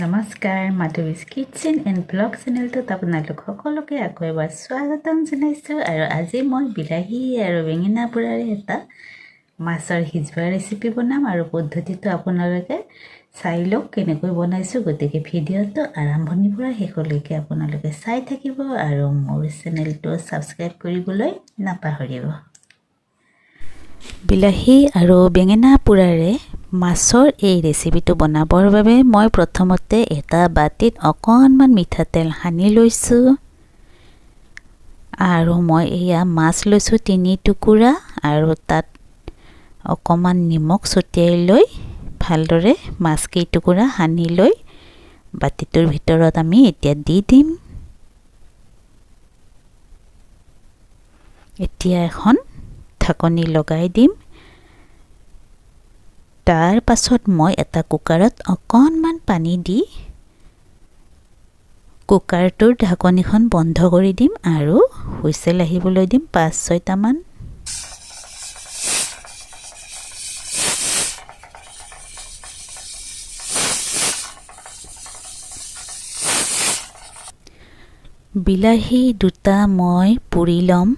নমস্কাৰ মাধৱীজ kitchen and blog চেনেলটোত আপোনালোক সকলোকে আকৌ এবাৰ স্বাগতম জনাইছোঁ। আৰু আজি মই বিলাহী আৰু বেঙেনা পোৰাৰে এটা মাছৰ সিজোৱা ৰেচিপি বনাম আৰু পদ্ধতিটো আপোনালোকে চাই লওক কেনেকৈ বনাইছোঁ। গতিকে ভিডিঅ'টো আৰম্ভণিৰ পৰা শেষলৈকে আপোনালোকে চাই থাকিব আৰু মোৰ চেনেলটো ছাবস্ক্ৰাইব কৰিবলৈ নাপাহৰিব। বিলাহী আৰু বেঙেনা পোৰাৰে মাছৰ এই ৰেচিপিটো বনাবৰ বাবে মই প্ৰথমতে এটা বাটিত অকণমান মিঠাতেল সানি লৈছোঁ আৰু মই এয়া মাছ লৈছোঁ 3 টুকুৰা আৰু তাত অকণমান নিমখ ছটিয়াই লৈ ভালদৰে মাছ কেইটুকুৰা সানি লৈ বাটিটোৰ ভিতৰত আমি এতিয়া দি দিম। এতিয়া এখন ঢাকনি লগাই দিম। তাৰ পাছত মই এটা কুকাৰত অকণমান পানী দি কুকাৰটোৰ ঢাকনিখন বন্ধ কৰি দিম আৰু হুইচেল আহিবলৈ দিম 5-6টা মান। বিলাহী দুটা মই পুৰি ল'ম।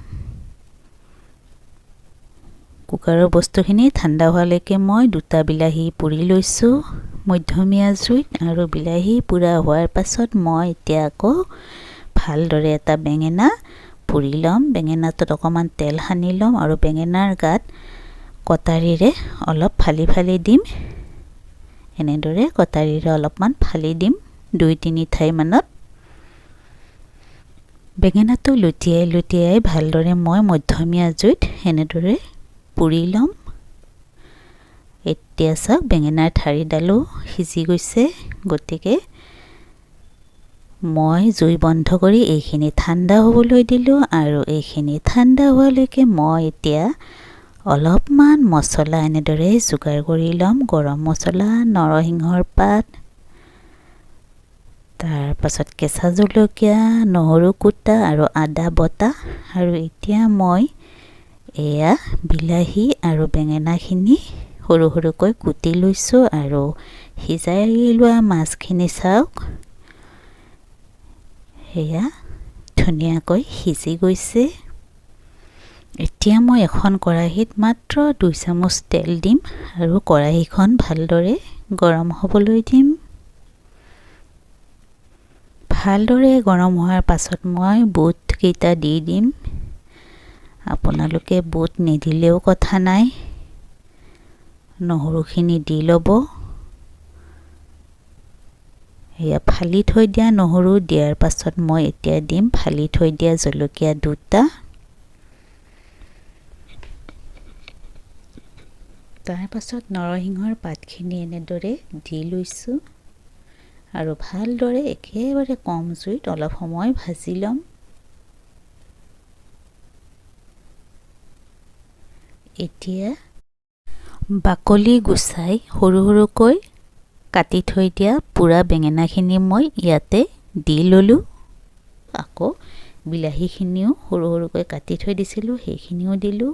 কুকাৰৰ বস্তুখিনি ঠাণ্ডা হোৱালৈকে মই দুটা বিলাহী পুৰি লৈছোঁ মধ্যমীয়া জুইত। আৰু বিলাহী পুৰা হোৱাৰ পাছত মই এতিয়া আকৌ ভালদৰে এটা বেঙেনা পুৰি ল'ম। বেঙেনাটোত অকণমান তেল সানি ল'ম আৰু বেঙেনাৰ গাত কটাৰীৰে অলপ ফালি ফালি দিম। এনেদৰে কটাৰীৰে অলপমান ফালি দিম 2-3 ঠাইমানত। বেঙেনাটো লুটিয়াই লুটিয়াই ভালদৰে মই মধ্যমীয়া জুইত এনেদৰে পুৰি ল'ম। এতিয়া চাওক বেঙেনাৰ ঠাৰিডালো সিজি গৈছে। গতিকে মই জুই বন্ধ কৰি এইখিনি ঠাণ্ডা হ'বলৈ দিলোঁ আৰু এইখিনি ঠাণ্ডা হোৱালৈকে মই এতিয়া অলপমান মছলা এনেদৰে যোগাৰ কৰি ল'ম। গৰম মছলা, নৰসিংহৰ পাত, তাৰ পাছত কেঁচা জলকীয়া, নহৰু কুটা আৰু আদা বটা। আৰু এতিয়া মই এয়া বিলাহী আৰু বেঙেনাখিনি সৰু সৰুকৈ কুটি লৈছোঁ আৰু সিজাই লোৱা মাছখিনি চাওক সেয়া ধুনীয়াকৈ সিজি গৈছে। এতিয়া মই এখন কেৰাহীত মাত্ৰ 2 চামুচ তেল দিম আৰু কেৰাহীখন ভালদৰে গৰম হ'বলৈ দিম। ভালদৰে গৰম হোৱাৰ পাছত মই বুট কেইটা দি দিম। আপোনালোকে বুট নিদিলেও কথা নাই, নহৰুখিনি দি ল'ব। এয়া ফালি থৈ দিয়া নহৰু দিয়াৰ পাছত মই এতিয়া দিম ফালি থৈ দিয়া জলকীয়া 2টা। তাৰ পাছত নৰসিংহৰ পাতখিনি এনেদৰে দি লৈছোঁ আৰু ভালদৰে একেবাৰে কম জুইত অলপ সময় ভাজি ল'ম। এতিয়া বাকলি গুচাই সৰু সৰুকৈ কাটি থৈ দিয়া পুৰা বেঙেনাখিনি মই ইয়াতে দি ল'লোঁ। আকৌ বিলাহীখিনিও সৰু সৰুকৈ কাটি থৈ দিছিলোঁ সেইখিনিও দিলোঁ।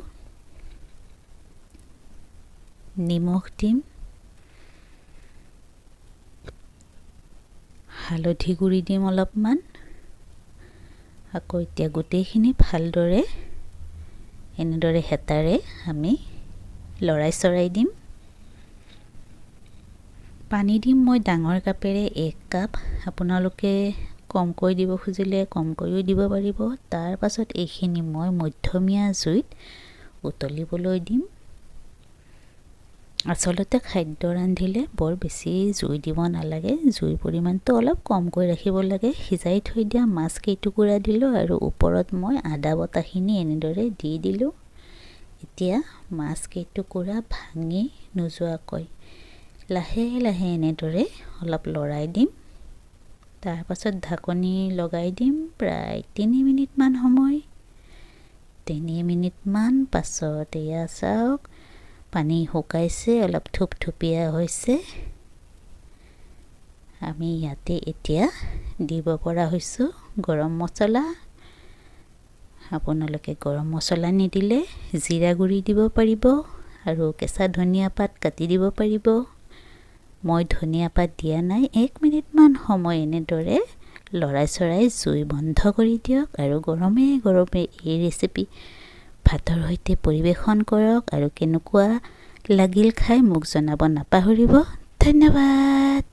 নিমখ দিম, হালধি গুড়ি দিম অলপমান। আকৌ এতিয়া গোটেইখিনি ভালদৰে এনেদৰে হেতাৰে আমি লৰাই চৰাই দিম। পানী দিম মই ডাঙৰ কাপেৰে 1 কাপ। আপোনালোকে কমকৈ দিব খুজিলে কমকৈও দিব পাৰিব। তাৰ পাছত এইখিনি মই মধ্যমীয়া জুইত উতলিবলৈ দিম। আচলতে খাদ্য ৰান্ধিলে বৰ বেছি জুই দিব নালাগে, জুইৰ পৰিমাণটো অলপ কমকৈ ৰাখিব লাগে। সিজাই থৈ দিয়া মাছ কেইটুকুৰা দিলোঁ আৰু ওপৰত মই আদা বটাখিনি এনেদৰে দি দিলোঁ। এতিয়া মাছ কেইটুকুৰা ভাঙি নোযোৱাকৈ লাহে লাহে এনেদৰে অলপ লৰাই দিম। তাৰ পাছত ঢাকনি লগাই দিম প্ৰায় 3 মিনিটমান সময়। 3 মিনিটমান পাছত এয়া চাওক পানী শুকাইছে, অলপ থুপথুপীয়া হৈছে। আমি ইয়াতে এতিয়া দিব পৰা হৈছোঁ গৰম মছলা। আপোনালোকে গৰম মছলা নিদিলে জিৰা গুড়ি দিব পাৰিব আৰু কেঁচা ধনিয়া পাত কাটি দিব পাৰিব। মই ধনিয়া পাত দিয়া নাই। 1 মিনিটমান সময় এনেদৰে লৰাই চৰাই জুই বন্ধ কৰি দিয়ক আৰু গৰমে গৰমে এই ৰেচিপি ভাতৰ সৈতে পৰিৱেশন কৰক আৰু কেনেকুৱা লাগিল খাই মোক জনাব নাপাহৰিব। ধন্যবাদ।